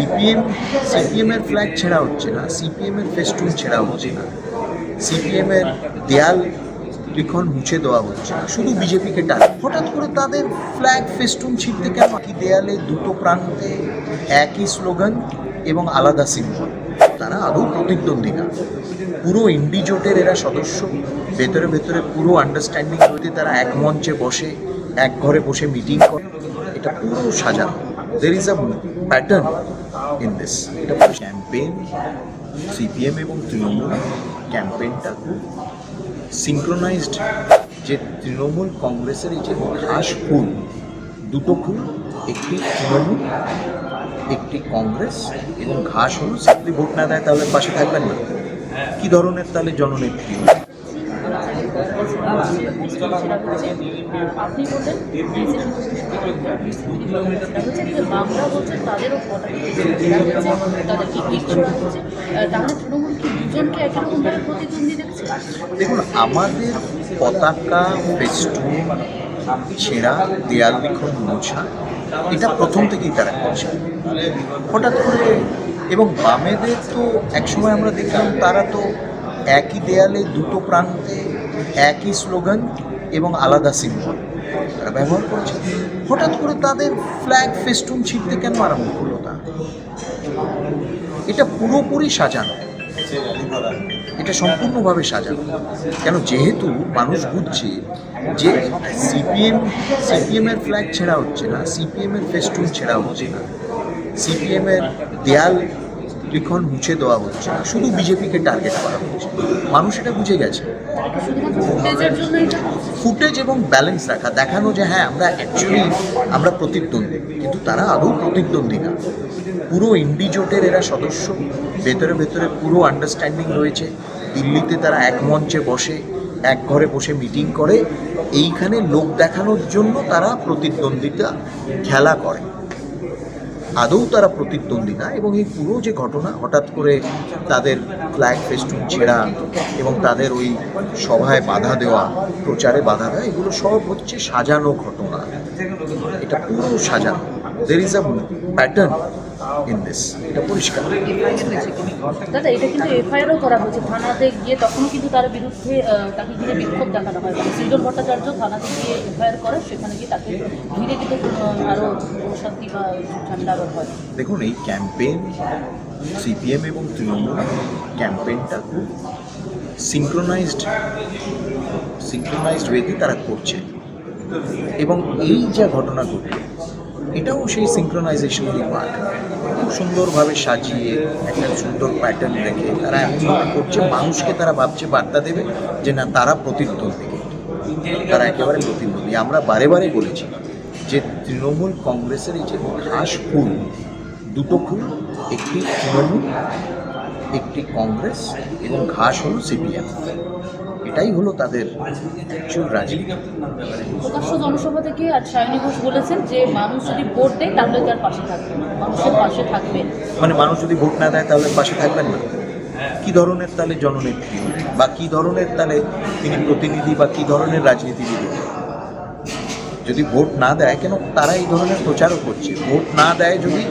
সিপিএমের ফ্ল্যাগ ছেঁড়া হচ্ছে না, সিপিএমের ফেস্টুন ছেঁড়া হচ্ছে না, সিপিএমের দেয়াল লিখন মুছে দেওয়া হচ্ছে না, শুধু বিজেপিকে টার্গেট। হঠাৎ করে তাদের ফ্ল্যাগ ফেস্টুন ছিঁড়তে কেন? কি দেয়ালে দুটো প্রান্তে একই স্লোগান এবং আলাদা সিম্বল। তারা আদৌ প্রতিদ্বন্দ্বী না, পুরো ইন্ডি জোটের এরা সদস্য, ভেতরে ভেতরে পুরো আন্ডারস্ট্যান্ডিং হতে তারা এক মঞ্চে বসে এক ঘরে বসে মিটিং করে। এটা পুরো সাজানো, there is a pattern in this. এটা ক্যাম্পেইন, সিপিএম এবং তৃণমূল ক্যাম্পেইনটা খুব সিঙ্ক্রোনাইজড। যে তৃণমূল কংগ্রেসের এই যে ঘাস ফুল, দুটো ফুল, একটি তৃণমূল একটি কংগ্রেস, এবং ঘাস হলো যদি ভোট না দেয় তাহলে পাশে থাকবেন না। কি ধরনের তাহলে জননেত্রী? আপনি বললেন বাংলা বলছেন তাদেরও তাহলে তৃণমূল কি দুজনকে একরকমভাবে প্রতিদ্বন্দ্বী দেখছে? দেখুন, আমাদের পতাকা ফেস্টুন ছেঁড়া, দেয়াল লিখন মোছা, এটা প্রথম থেকেই তারা করছে হঠাৎ করে। এবং বামেদের তো একসময় আমরা দেখলাম তারা তো একই দেয়ালে দুটো প্রান্তে একই স্লোগান এবং আলাদা সিম্বল তারা ব্যবহার করছে। হঠাৎ করে তাদের ফ্ল্যাগ ফেস্টুন ছিঁড়তে কেন আরম্ভ করলো? তা এটা পুরোপুরি সাজানো, এটা সম্পূর্ণভাবে সাজানো। কেন? যেহেতু মানুষ বুঝছে যে সিপিএমের ফ্ল্যাগ ছেঁড়া হচ্ছে না, সিপিএমের ফেস্টুন ছেঁড়া হচ্ছে না, সিপিএমের দেয়াল লিখন মুছে দেওয়া হচ্ছে না, শুধু বিজেপিকে টার্গেট করা হচ্ছে। মানুষ এটা বুঝে গেছে। ফুটেজ এবং ব্যালেন্স রাখা, দেখানো যে হ্যাঁ আমরা প্রতিদ্বন্দ্বী, কিন্তু তারা আদৌ প্রতিদ্বন্দ্বী না, পুরো ইন্ডি জোটের এরা সদস্য, ভেতরে ভেতরে পুরো আন্ডারস্ট্যান্ডিং রয়েছে। দিল্লিতে তারা এক মঞ্চে বসে এক ঘরে বসে মিটিং করে, এইখানে লোক দেখানোর জন্য তারা প্রতিদ্বন্দ্বিতা খেলা করে। আদৌ তারা প্রতিদ্বন্দ্বী না। এবং এই পুরো যে ঘটনা, হঠাৎ করে তাদের ফ্ল্যাগ ফেস্টুন ছেঁড়া এবং তাদের ওই সভায় বাধা দেওয়া, প্রচারে বাধা দেওয়া, এগুলো সব হচ্ছে সাজানো ঘটনা। এটা পুরো সাজানো, there is a pattern in this, এটা পরিষ্কার। দাদা, এটা কিন্তু এফআইআরও করা হয়েছে থানাতে গিয়ে, তখনও কিন্তু তার বিরুদ্ধে তাকে ঘিরে বিক্ষোভ দেখানো হয়। সৃজন ভট্টাচার্য থানাতে গিয়ে এফআইআর করে, সেখানে গিয়ে তাকে ঘিরে কিন্তু আরও অশান্তি বা ঝামেলা হয়। দেখুন, এই ক্যাম্পেইন সিপিএম এবং তৃণমূল ক্যাম্পেইনটা খুব সিঙ্ক্রোনাইজড ওয়েতে তারা করছে। এবং এই যা ঘটনা ঘটল, এটাও সেই সিঙ্ক্রোনাইজেশনেরই পার্ট। খুব সুন্দরভাবে সাজিয়ে একটা সুন্দর প্যাটার্ন রেখে তারা এমনভাবে করছে, মানুষকে তারা ভাবছে, বার্তা দেবে যে না, তারা প্রতিদ্বন্দ্বী, তারা একেবারে প্রতিদ্বন্দ্বী। আমরা বারে বারে বলেছি যে তৃণমূল কংগ্রেসের এই যে ঘাস ফুল, দুটো ফুল, একটি তৃণমূল একটি কংগ্রেস, এবং ঘাস হলো সিপিএম। এটাই হলো তাদের অ্যাকচুয়াল রাজনীতি। প্রকাশ্য জনসভা থেকে আজ সায়নী ঘোষ বলেছেন যে মানুষ যদি ভোট দেয় তাহলে তার পাশে থাকবে, মানুষের পাশে থাকবে। মানে মানুষ যদি ভোট না দেয় তাহলে পাশে থাকবেন না? কি ধরনের তাহলে জননেত্রী, বা কি ধরনের তাহলে তিনি প্রতিনিধি, বা কি ধরনের রাজনীতিবিদ? যদি ভোট না দেয়, কেন তারা এই ধরনের প্রচারও করছে? ভোট না দেয়, যদি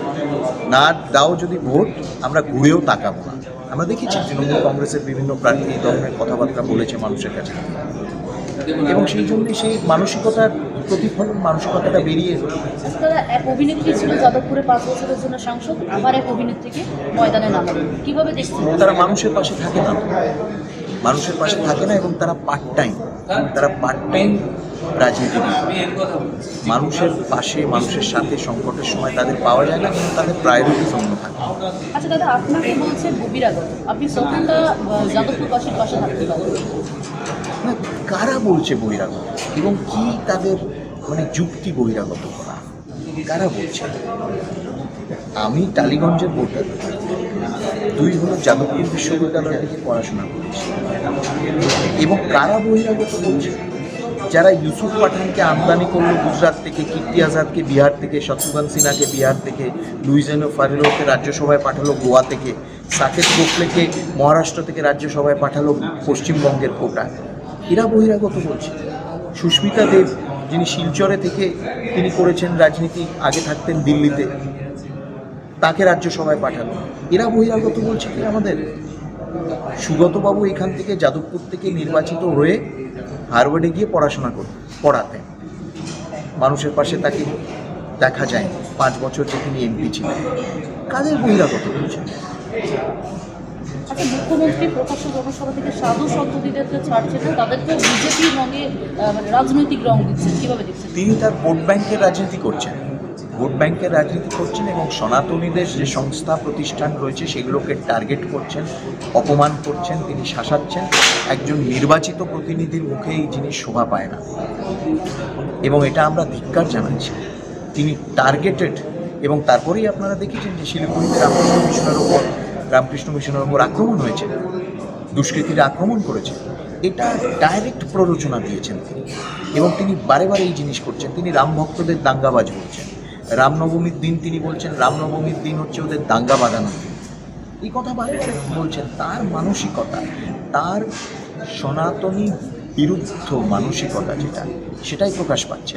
না দাও যদি ভোট, আমরা ঘুরেও তাকাবো না। আমরা দেখেছি তৃণমূল কংগ্রেসের বিভিন্ন প্রার্থী এই ধরনের কথাবার্তা বলেছে মানুষের কাছে, এবং সেই জন্যই সেই মানসিকতার প্রতিফলন, মানসিকতাটা বেরিয়ে এলো। তারা এক অভিনেত্রী ছিল যাদবপুরে 5 বছরের জন্য সাংসদ, আবার এক অভিনেত্রীকে ময়দানে নামালেন, কিভাবে দেখছেন? তারা মানুষের পাশে থাকে না, মানুষের পাশে থাকে না, এবং তারা পার্ট টাইম রাজনীতিবিদ। মানুষের পাশে, মানুষের সাথে সংকটের সময় তাদের পাওয়া যায় না, কিন্তু তাদের প্রায়োরিটিস অন্য থাকে। আচ্ছা দাদা, আপনাকে বলছে বহিরাগত, আপনি কতটা যাদবপুরবাসীর পাশে থাকতে পারেন? না, কারা বলছে বহিরাগত, এবং কি তাদের মানে যুক্তি বহিরাগত করা? কারা বলছে? আমি টালিগঞ্জের ভোটার, 2 হলো যাদবপুর বিশ্ববিদ্যালয় থেকে পড়াশোনা করেছি। এবং কারা বহিরাগত বলছে? যারা ইউসুফ পাঠানকে আমদানি করলো গুজরাট থেকে, কীর্তি আজাদকে বিহার থেকে, শত্রুঘ্ন সিনহাকে বিহার থেকে, লুইজিয়ানা ফারেলোকে রাজ্যসভায় পাঠালো গোয়া থেকে, সাকেত গোখলেকে মহারাষ্ট্র থেকে রাজ্যসভায় পাঠালো পশ্চিমবঙ্গের কোটায়, এরা বহিরাগত বলছে। সুস্মিতা দেব, যিনি শিলচরে থেকে তিনি করেছেন রাজনীতি, আগে থাকতেন দিল্লিতে, তাকে রাজ্যসভায় পাঠালো। এরা বহিরাগত বলছে কি আমাদের? সুগতবাবু এখান থেকে যাদবপুর থেকে নির্বাচিত হয়ে হার্ভার্ডে গিয়ে পড়াতেন। মানুষের পাশে তাকে দেখা যায় 5 বছর যে তিনি এমপি ছিলেন। কাদের বহিরাগত বলছেন? আচ্ছা, মুখ্যমন্ত্রী প্রকাশ্য জনসভা থেকে সাধু সন্ততিদেরকে ছাড়ছেন না, তাদেরকে বিজেপি রঙে মানে রাজনৈতিক রং দিচ্ছেন, কীভাবে দেখছেন? তিনি তার ভোট ব্যাংকের রাজনীতি করছেন, এবং সনাতনীদের যে সংস্থা প্রতিষ্ঠান রয়েছে সেগুলোকে টার্গেট করছেন, অপমান করছেন, তিনি শাসাচ্ছেন। একজন নির্বাচিত প্রতিনিধির মুখে এই জিনিস শোভা পায় না, এবং এটা আমরা ধিক্কার জানাচ্ছি। তিনি টার্গেটেড, এবং তারপরেই আপনারা দেখেছেন যে শিলিগুড়িতে রামকৃষ্ণ মিশনের ওপর আক্রমণ হয়েছে, দুষ্কৃতীরা আক্রমণ করেছে। এটা ডাইরেক্ট প্ররোচনা দিয়েছেন তিনি, এবং তিনি বারে বারে এই জিনিস করছেন। তিনি রাম ভক্তদের দাঙ্গাবাজ বলছেন। রামনবমীর দিন তিনি বলছেন রামনবমীর দিন হচ্ছে ওদের দাঙ্গা বাঁধানোর দিন। এই কথা বারে বারে বলছেন। তার মানসিকতা, তার সনাতনী বিরুদ্ধ মানসিকতা যেটা, সেটাই প্রকাশ পাচ্ছে।